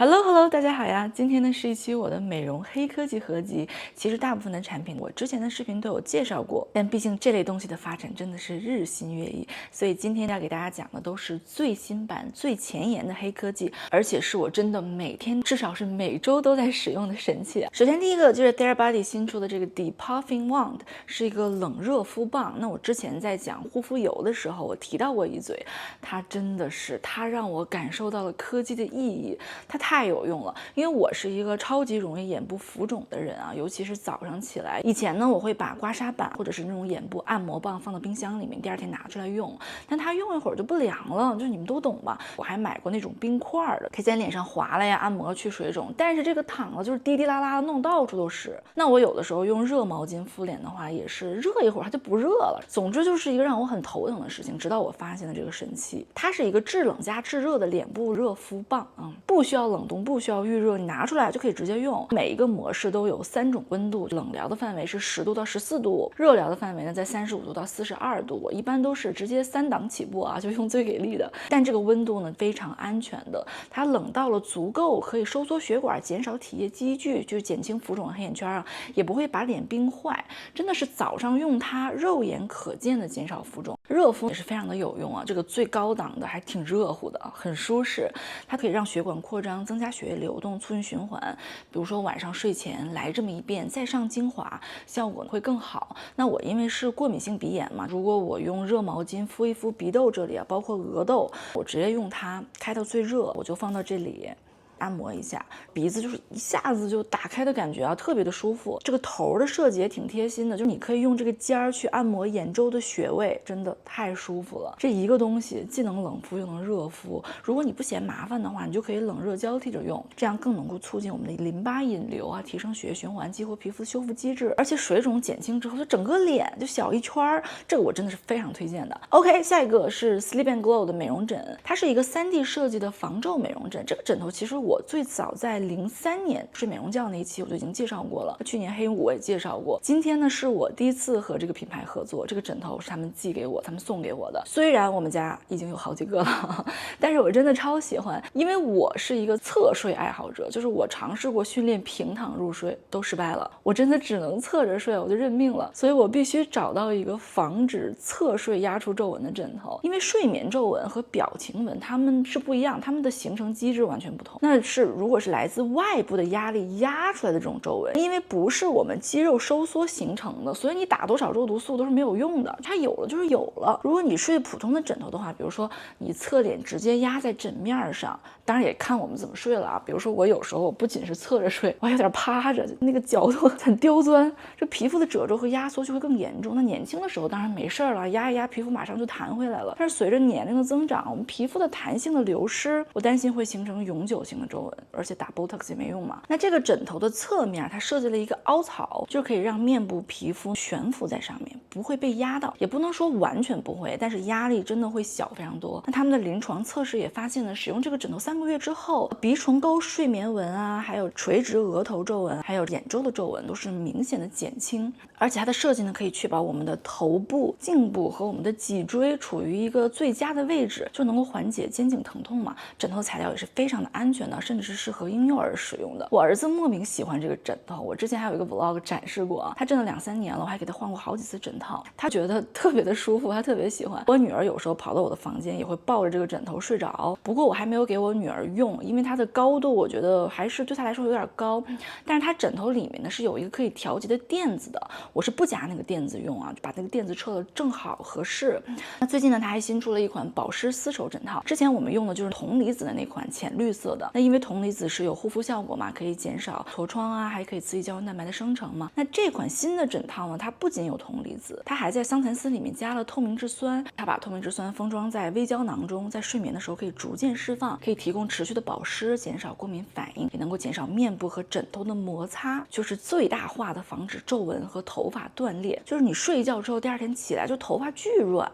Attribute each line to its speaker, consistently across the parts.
Speaker 1: Hello，大家好呀！今天呢是一期我的美容黑科技合集。其实大部分的产品我之前的视频都有介绍过，但毕竟这类东西的发展真的是日新月异，所以今天要给大家讲的都是最新版、最前沿的黑科技，而且是我真的每天至少是每周都在使用的神器。首先第一个就是 Therabody 新出的这个 Depuffing Wand， 是一个冷热敷棒。那我之前在讲护肤油的时候，我提到过一嘴，它真的是它让我感受到了科技的意义，它太有用了。因为我是一个超级容易眼部浮肿的人啊，尤其是早上起来，以前呢我会把刮痧板或者是那种眼部按摩棒放到冰箱里面，第二天拿出来用，但它用一会儿就不凉了，就你们都懂吧。我还买过那种冰块的，可以在脸上划了呀，按摩去水肿，但是这个躺了就是滴滴啦啦的，弄到处都是。那我有的时候用热毛巾敷脸的话，也是热一会儿它就不热了。总之就是一个让我很头疼的事情，直到我发现了这个神器，它是一个制冷加制热的脸部热敷棒啊，不需要冷冻，不需要预热，你拿出来就可以直接用。每一个模式都有3种温度，冷疗的范围是10度到14度，热疗的范围呢在35度到42度。我一般都是直接3档起步啊，就用最给力的。但这个温度呢非常安全的，它冷到了足够可以收缩血管，减少体液积聚，就减轻浮肿和黑眼圈啊，也不会把脸冰坏。真的是早上用它，肉眼可见的减少浮肿。热敷也是非常的有用啊，这个最高档的还挺热乎的，很舒适。它可以让血管扩张，增加血液流动，促进循环。比如说晚上睡前来这么一遍，再上精华，效果会更好。那我因为是过敏性鼻炎嘛，如果我用热毛巾敷一敷鼻窦这里啊，包括额窦，我直接用它开到最热，我就放到这里。按摩一下鼻子，就是一下子就打开的感觉啊，特别的舒服。这个头的设计也挺贴心的，就是你可以用这个尖儿去按摩眼周的穴位，真的太舒服了。这一个东西既能冷敷又能热敷，如果你不嫌麻烦的话，你就可以冷热交替着用，这样更能够促进我们的淋巴引流啊，提升血液循环，激活皮肤修复机制，而且水肿减轻之后，就整个脸就小一圈儿，这个我真的是非常推荐的。OK， 下一个是 Sleep and Glow 的美容枕，它是一个3D 设计的防皱美容枕。这个枕头其实我最早在03年睡美容觉那一期我就已经介绍过了，去年黑五我也介绍过。今天呢是我第一次和这个品牌合作，这个枕头是他们寄给我，他们送给我的。虽然我们家已经有好几个了，但是我真的超喜欢，因为我是一个侧睡爱好者，就是我尝试过训练平躺入睡都失败了，我真的只能侧着睡，我就认命了。所以我必须找到一个防止侧睡压出皱纹的枕头，因为睡眠皱纹和表情纹它们是不一样，它们的形成机制完全不同。那是如果是来自外部的压力压出来的这种皱纹，因为不是我们肌肉收缩形成的，所以你打多少肉毒素都是没有用的，它有了就是有了。如果你睡普通的枕头的话，比如说你侧脸直接压在枕面上，当然也看我们怎么睡了啊。比如说我有时候我不仅是侧着睡，我还有点趴着，那个角度很刁钻，这皮肤的褶皱和压缩就会更严重。那年轻的时候当然没事了，压一压皮肤马上就弹回来了，但是随着年龄的增长，我们皮肤的弹性的流失，我担心会形成永久性的皱纹，而且打 Botox 也没用嘛。那这个枕头的侧面它设计了一个凹槽，就可以让面部皮肤悬浮在上面，不会被压到，也不能说完全不会，但是压力真的会小非常多。那他们的临床测试也发现呢，使用这个枕头3个月之后，鼻唇沟睡眠纹啊，还有垂直额头皱纹，还有眼周的皱纹都是明显的减轻。而且它的设计呢，可以确保我们的头部、颈部和我们的脊椎处于一个最佳的位置，就能够缓解肩颈疼痛嘛。枕头材料也是非常的安全的，甚至是适合婴幼儿使用的。我儿子莫名喜欢这个枕头，我之前还有一个 vlog 展示过啊，他真的2-3年了，我还给他换过好几次枕套，他觉得特别的舒服，他特别喜欢。我女儿有时候跑到我的房间也会抱着这个枕头睡着，不过我还没有给我女儿用，因为它的高度我觉得还是对她来说有点高，但是它枕头里面呢是有一个可以调节的垫子的，我是不加那个垫子用啊，就把那个垫子撤了正好合适。那最近呢，它还新出了一款保湿丝绸枕套，之前我们用的就是铜离子的那款浅绿色的，那因为铜离子是有护肤效果嘛，可以减少痤疮啊，还可以刺激胶原蛋白的生成嘛。那这款新的枕套呢，它不仅有铜离子，它还在桑蚕丝里面加了透明质酸，它把透明质酸封装在微胶囊中，在睡眠的时候可以逐渐释放，可以提供持续的保湿，减少过敏反应，也能够减少面部和枕头的摩擦，就是最大化的防止皱纹和头发断裂。就是你睡一觉之后，第2天起来就头发巨软。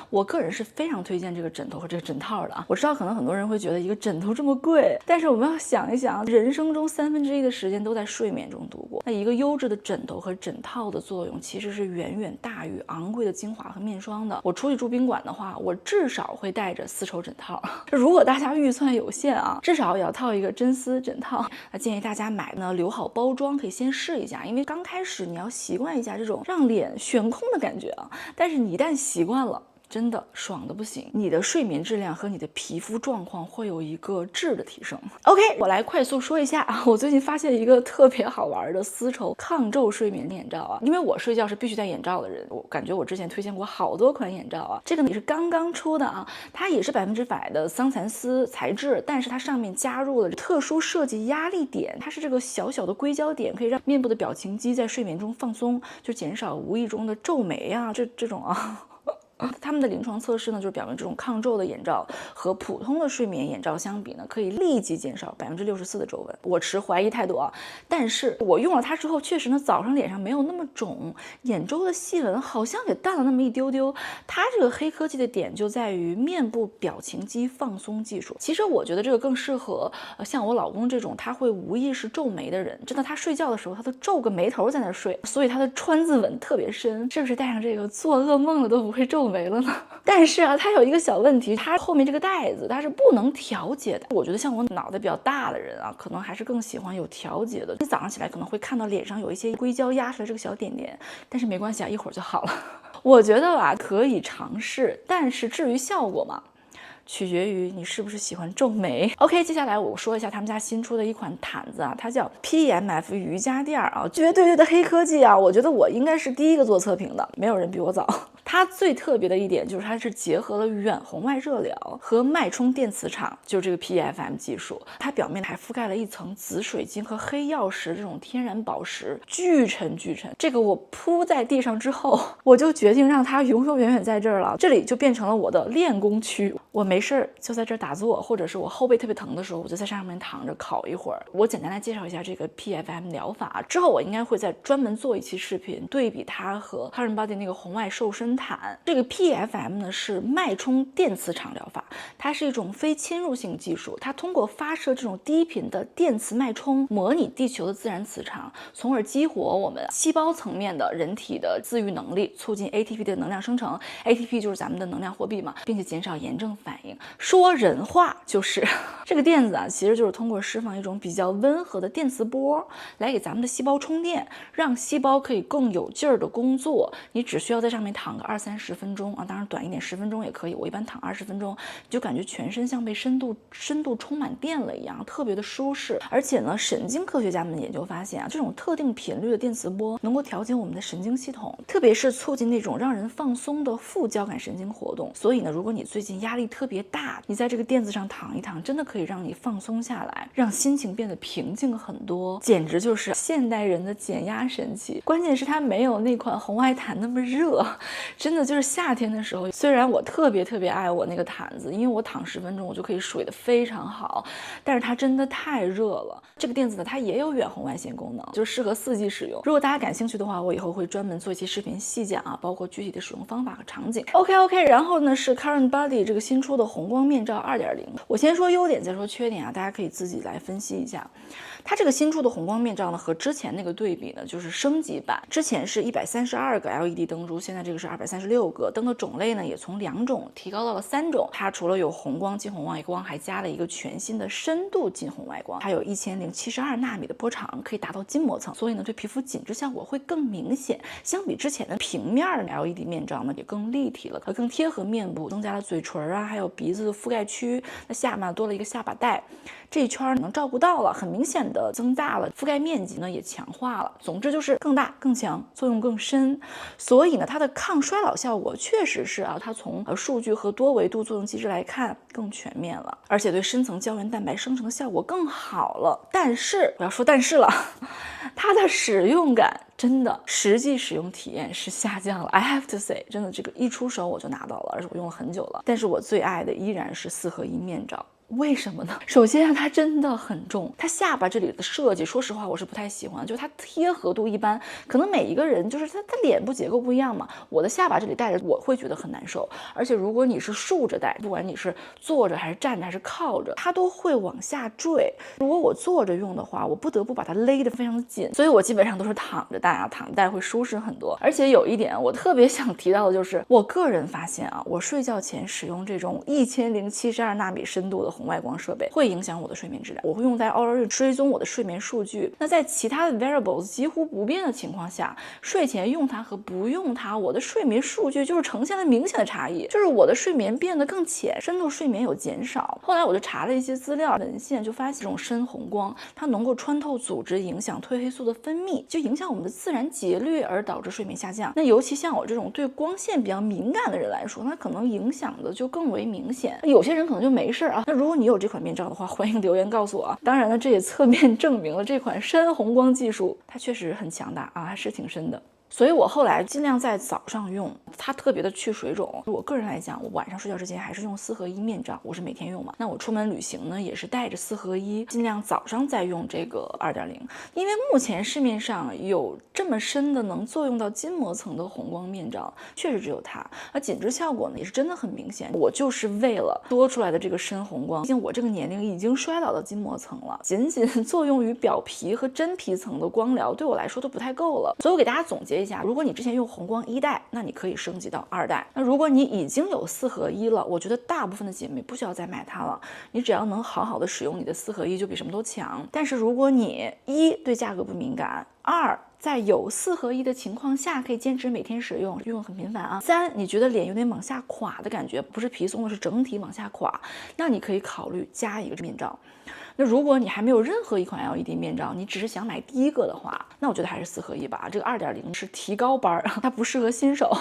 Speaker 1: 我个人是非常推荐这个枕头和这个枕套的啊。我知道可能很多人会觉得一个枕头这么贵，但是我们要想一想，人生中1/3的时间都在睡眠中度过，那一个优质的枕头和枕套的作用其实是远远大于昂贵的精华和面霜的。我出去住宾馆的话，我至少会带着丝绸枕套。如果大家预算有限啊，至少也要套一个真丝枕套。那建议大家买呢，留好包装，可以先试一下，因为刚开始你要习惯一下这种让脸悬空的感觉啊。但是你一旦习惯了，真的爽的不行，你的睡眠质量和你的皮肤状况会有一个质的提升。OK， 我来快速说一下啊，我最近发现一个特别好玩的丝绸抗皱睡眠眼罩啊，因为我睡觉是必须戴眼罩的人，我感觉我之前推荐过好多款眼罩啊，这个也是刚刚出的啊，它也是100%的桑蚕丝材质，但是它上面加入了特殊设计压力点，它是这个小小的硅胶点，可以让面部的表情肌在睡眠中放松，就减少无意中的皱眉啊，这种啊。他们的临床测试呢，就是表明这种抗皱的眼罩和普通的睡眠眼罩相比呢，可以立即减少64%的皱纹。我持怀疑态度啊，但是我用了它之后，确实呢，早上脸上没有那么肿，眼周的细纹好像也淡了那么一丢丢。它这个黑科技的点就在于面部表情肌放松技术。其实我觉得这个更适合像我老公这种他会无意识皱眉的人，真的他睡觉的时候他都皱个眉头在那睡，所以他的川字纹特别深，是不是戴上这个做噩梦了都不会皱眉了呢？但是啊，它有一个小问题，它后面这个带子它是不能调节的。我觉得像我脑袋比较大的人啊，可能还是更喜欢有调节的。你早上起来可能会看到脸上有一些硅胶压出来这个小点点，但是没关系啊，一会儿就好了。我觉得吧，可以尝试，但是至于效果嘛，取决于你是不是喜欢皱眉。OK， 接下来我说一下他们家新出的一款毯子啊，它叫 PMF 瑜伽垫啊，绝对的黑科技啊！我觉得我应该是第一个做测评的，没有人比我早。它最特别的一点就是它是结合了远红外热疗和脉冲电磁场，就是这个 PFM 技术。它表面还覆盖了一层紫水晶和黑曜石这种天然宝石，巨沉巨沉。这个我铺在地上之后，我就决定让它永永远远在这儿了，这里就变成了我的练功区。我没事儿就在这儿打坐，或者是我后背特别疼的时候，我就在上面躺着烤一会儿。我简单来介绍一下这个 PFM 疗法，之后我应该会再专门做一期视频，对比它和 Current Body 那个红外瘦身毯。这个 PFM 呢是脉冲电磁场疗法，它是一种非侵入性技术，它通过发射这种低频的电磁脉冲，模拟地球的自然磁场，从而激活我们细胞层面的人体的自愈能力，促进 ATP 的能量生成。ATP 就是咱们的能量货币嘛，并且减少炎症反应。说人话就是这个垫子啊，其实就是通过释放一种比较温和的电磁波来给咱们的细胞充电，让细胞可以更有劲儿的工作。你只需要在上面躺个20-30分钟啊，当然短一点10分钟也可以，我一般躺20分钟，就感觉全身像被深度充满电了一样，特别的舒适。而且呢，神经科学家们研究发现啊，这种特定频率的电磁波能够调节我们的神经系统，特别是促进那种让人放松的副交感神经活动。所以呢，如果你最近压力特别大，你在这个垫子上躺一躺，真的可以让你放松下来，让心情变得平静很多，简直就是现代人的减压神器。关键是它没有那款红外毯那么热，真的就是夏天的时候，虽然我特别爱我那个毯子，因为我躺10分钟我就可以睡得非常好，但是它真的太热了。这个垫子呢，它也有远红外线功能，就适合4季使用。如果大家感兴趣的话，我以后会专门做一期视频细讲啊，包括具体的使用方法和场景。OK， 然后呢是 Current Body 这个新出的红光面罩2.0，我先说优点再说缺点啊，大家可以自己来分析一下。它这个新出的红光面罩呢，和之前那个对比呢，就是升级版。之前是132个 LED 灯珠，现在这个是236个，灯的种类呢也从2种提高到了3种。它除了有红光、近红外光，还加了一个全新的深度近红外光，还有1072纳米的波长，可以达到筋膜层，所以呢对皮肤紧致效果会更明显。相比之前的平面的 LED 面罩呢，也更立体了，更贴合面部，增加了嘴唇啊，还有鼻子的覆盖区。那下巴多了一个下巴带，这一圈能照顾到了，很明显的增大了覆盖面积呢，也强化了。总之就是更大、更强，作用更深。所以呢，它的抗衰老效果确实是啊，它从数据和多维度作用机制来看更全面了，而且对深层胶原蛋白生成的效果更好了。但是我要说但是了，它的使用感真的实际使用体验是下降了。I have to say， 真的这个一出手我就拿到了，而且我用了很久了。但是我最爱的依然是4合1面罩。为什么呢？首先它真的很重，它下巴这里的设计，说实话我是不太喜欢，就是它贴合度一般，可能每一个人就是他脸部结构不一样嘛。我的下巴这里戴着我会觉得很难受，而且如果你是竖着戴，不管你是坐着还是站着还是靠着，它都会往下坠。如果我坐着用的话，我不得不把它勒得非常的紧，所以我基本上都是躺着戴啊，躺着戴会舒适很多。而且有一点我特别想提到的就是，我个人发现啊，我睡觉前使用这种1072纳米深度的红外光设备会影响我的睡眠质量。我会用在 Oura Ring 追踪我的睡眠数据。那在其他的 wearables 几乎不变的情况下，睡前用它和不用它，我的睡眠数据就是呈现了明显的差异，就是我的睡眠变得更浅，深度睡眠有减少。后来我就查了一些资料文献，就发现这种深红光它能够穿透组织，影响褪黑素的分泌，就影响我们的自然节律，而导致睡眠下降。那尤其像我这种对光线比较敏感的人来说，那可能影响的就更为明显。有些人可能就没事啊。那如果你有这款面罩的话，欢迎留言告诉我啊。当然了，这也侧面证明了这款深红光技术它确实很强大啊，还是挺深的。所以我后来尽量在早上用，它特别的去水肿。我个人来讲，我晚上睡觉之前还是用4合1面罩，我是每天用嘛。那我出门旅行呢，也是带着4合1，尽量早上再用这个2.0。因为目前市面上有这么深的能作用到筋膜层的红光面罩，确实只有它。而紧致效果呢，也是真的很明显。我就是为了多出来的这个深红光，毕竟我这个年龄已经衰老到筋膜层了，仅仅作用于表皮和真皮层的光疗对我来说都不太够了。所以我给大家总结一下，如果你之前用红光1代，那你可以升级到2代。那如果你已经有4合1了，我觉得大部分的姐妹不需要再买它了，你只要能好好的使用你的4合1，就比什么都强。但是如果你1对价格不敏感，2在有4合1的情况下，可以坚持每天使用，用很频繁啊。3你觉得脸有点往下垮的感觉，不是皮松的，是整体往下垮，那你可以考虑加一个面罩。那如果你还没有任何一款 LED 面罩，你只是想买第一个的话，那我觉得还是4合1吧。这个2.0是提高班，它不适合新手。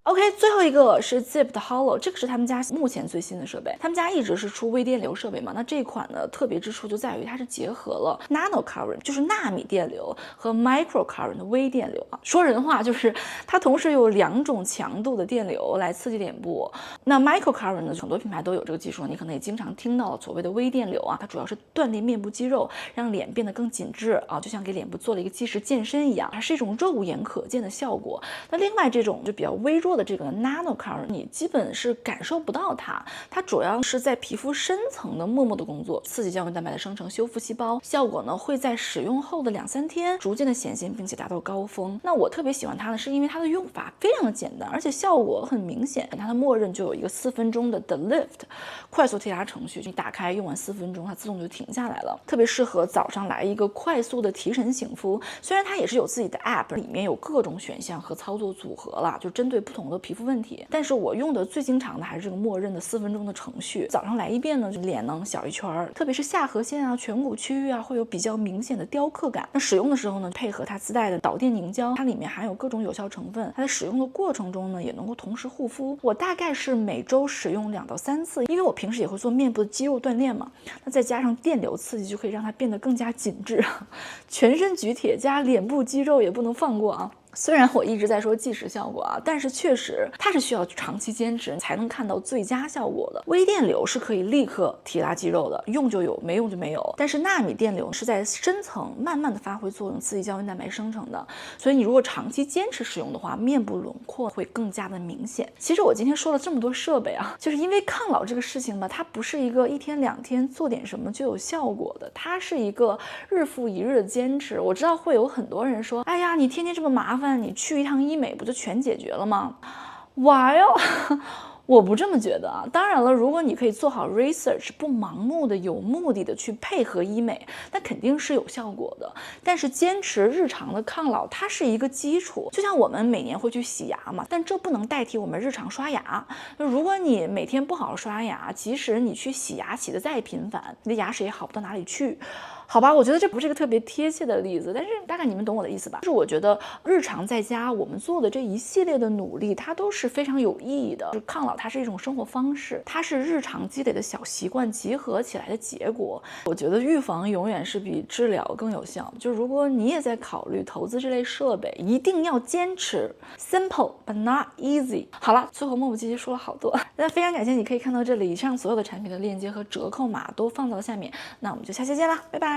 Speaker 1: OK， 最后一个是 Zeep 的 Hollow， 这个是他们家目前最新的设备。他们家一直是出微电流设备嘛，那这款呢特别之处就在于它是结合了 Nano Current， 就是纳米电流和 Micro Current 的微电流啊。说人话就是它同时有2种强度的电流来刺激脸部。那 Micro Current 呢，很多品牌都有这个技术，你可能也经常听到所谓的微电流啊，它主要是锻炼面部肌肉，让脸变得更紧致啊，就像给脸部做了一个基石健身一样，它是一种肉眼可见的效果。那另外这种就比较微弱的这个 Nano Current， 你基本是感受不到它，它主要是在皮肤深层的默默的工作，刺激胶原蛋白的生成，修复细胞，效果呢会在使用后的2-3天逐渐的显现，并且达到高峰。那我特别喜欢它呢，是因为它的用法非常的简单，而且效果很明显。它的默认就有一个4分钟的 The Lift 快速提拉程序，你打开用完4分钟，它自动就停下来了，特别适合早上来一个快速的提神醒肤。虽然它也是有自己的 App， 里面有各种选项和操作组合了，就针对不同的皮肤问题，但是我用的最经常的还是这个默认的4分钟的程序。早上来一遍呢，就脸能小一圈，特别是下颌线啊、颧骨区域啊，会有比较明显的雕刻感。那使用的时候呢，配合它自带的导电凝胶，它里面含有各种有效成分，它在使用的过程中呢，也能够同时护肤。我大概是每周使用2到3次，因为我平时也会做面部的肌肉锻炼嘛，那再加上电流刺激，就可以让它变得更加紧致，全身举铁加脸部肌肉也不能放过啊。虽然我一直在说即时效果啊，但是确实它是需要长期坚持才能看到最佳效果的。微电流是可以立刻提拉肌肉的，用就有，没用就没有。但是纳米电流是在深层慢慢的发挥作用，刺激胶原蛋白生成的。所以你如果长期坚持使用的话，面部轮廓会更加的明显。其实我今天说了这么多设备啊，就是因为抗老这个事情吧，它不是一个1天2天做点什么就有效果的，它是一个日复一日的坚持。我知道会有很多人说，哎呀，你天天这么麻烦，你去一趟医美不就全解决了吗？哇哟！我不这么觉得啊。当然了，如果你可以做好 research， 不盲目的、有目的的去配合医美，那肯定是有效果的。但是坚持日常的抗老，它是一个基础。就像我们每年会去洗牙嘛，但这不能代替我们日常刷牙。如果你每天不好好刷牙，即使你去洗牙洗得再频繁，你的牙齿也好不到哪里去。好吧，我觉得这不是一个特别贴切的例子，但是大概你们懂我的意思吧？就是我觉得日常在家我们做的这一系列的努力，它都是非常有意义的。就是抗老，它是一种生活方式，它是日常积累的小习惯集合起来的结果。我觉得预防永远是比治疗更有效。就如果你也在考虑投资这类设备，一定要坚持 simple but not easy。好了，最后磨磨唧唧说了好多，那非常感谢你可以看到这里，以上所有的产品的链接和折扣码都放到下面。那我们就下期见啦，拜拜。